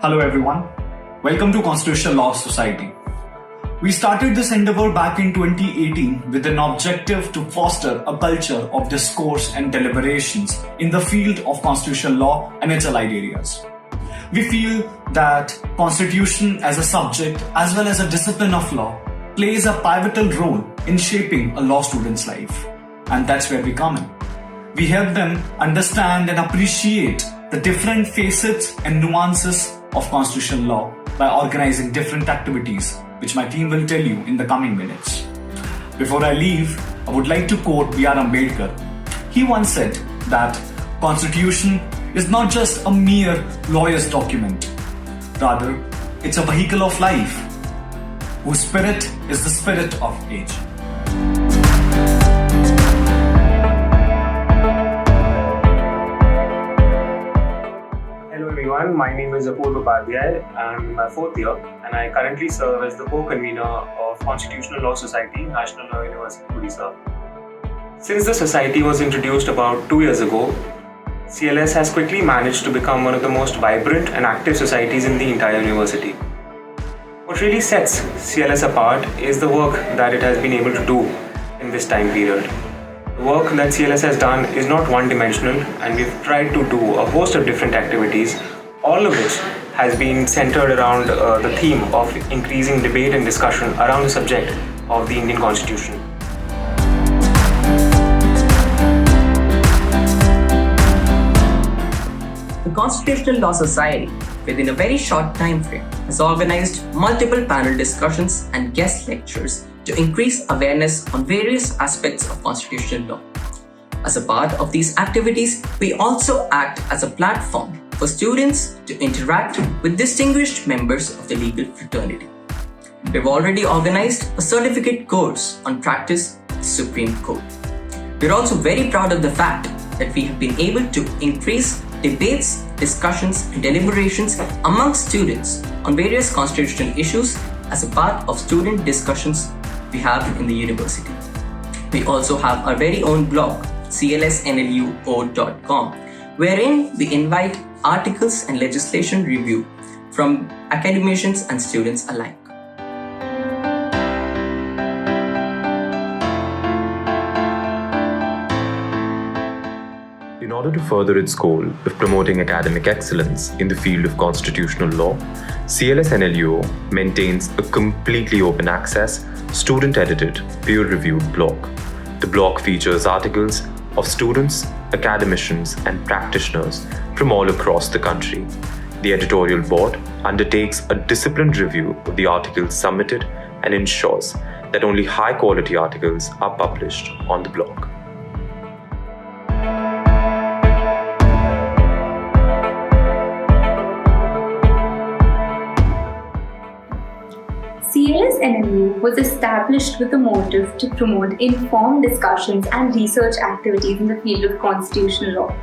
Hello everyone. Welcome to Constitutional Law Society. We started this endeavor back in 2018 with an objective to foster a culture of discourse and deliberations in the field of constitutional law and its allied areas. We feel that constitution as a subject as well as a discipline of law plays a pivotal role in shaping a law student's life. And that's where we come in. We help them understand and appreciate the different facets and nuances of constitutional law by organizing different activities, which my team will tell you in the coming minutes. Before I leave, I would like to quote B.R. Ambedkar. He once said that Constitution is not just a mere lawyer's document. Rather, it's a vehicle of life, whose spirit is the spirit of age. Hello everyone, my name is Apurva Upadhyay. I'm in my fourth year and I currently serve as the co-convener of Constitutional Law Society, National Law University, Odisha. Since the society was introduced about 2 years ago, CLS has quickly managed to become one of the most vibrant and active societies in the entire university. What really sets CLS apart is the work that it has been able to do in this time period. The work that CLS has done is not one-dimensional, and we've tried to do a host of different activities, all of which has been centered around the theme of increasing debate and discussion around the subject of the Indian Constitution. The Constitutional Law Society, within a very short time frame, has organized multiple panel discussions and guest lectures to increase awareness on various aspects of constitutional law. As a part of these activities, we also act as a platform for students to interact with distinguished members of the legal fraternity. We've already organized a certificate course on practice of the Supreme Court. We're also very proud of the fact that we have been able to increase debates, discussions, and deliberations amongst students on various constitutional issues as a part of student discussions we have in the university. We also have our very own blog, clsnluo.com, wherein we invite articles and legislation review from academicians and students alike. In order to further its goal of promoting academic excellence in the field of constitutional law, CLS NLUO maintains a completely open access, student-edited, peer-reviewed blog. The blog features articles of students, academicians, and practitioners from all across the country. The editorial board undertakes a disciplined review of the articles submitted and ensures that only high-quality articles are published on the blog. CLS NLU was established with the motive to promote informed discussions and research activities in the field of constitutional law.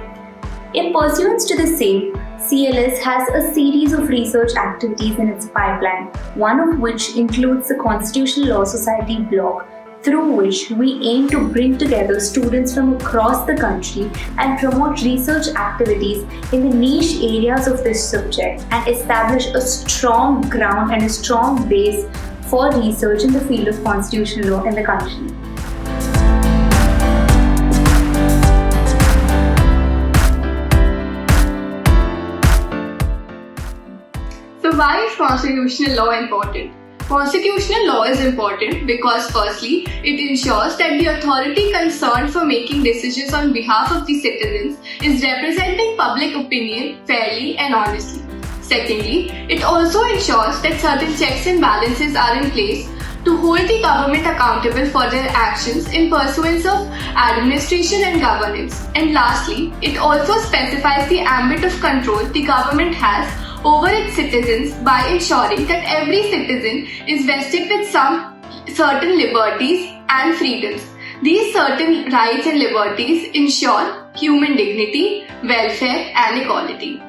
In pursuance to the same, CLS has a series of research activities in its pipeline, one of which includes the Constitutional Law Society blog, through which we aim to bring together students from across the country and promote research activities in the niche areas of this subject and establish a strong ground and a strong base for research in the field of constitutional law in the country. So why is constitutional law important? Constitutional law is important because firstly, it ensures that the authority concerned for making decisions on behalf of the citizens is representing public opinion fairly and honestly. Secondly, it also ensures that certain checks and balances are in place to hold the government accountable for their actions in pursuance of administration and governance. And lastly, it also specifies the ambit of control the government has over its citizens by ensuring that every citizen is vested with some certain liberties and freedoms. These certain rights and liberties ensure human dignity, welfare and equality.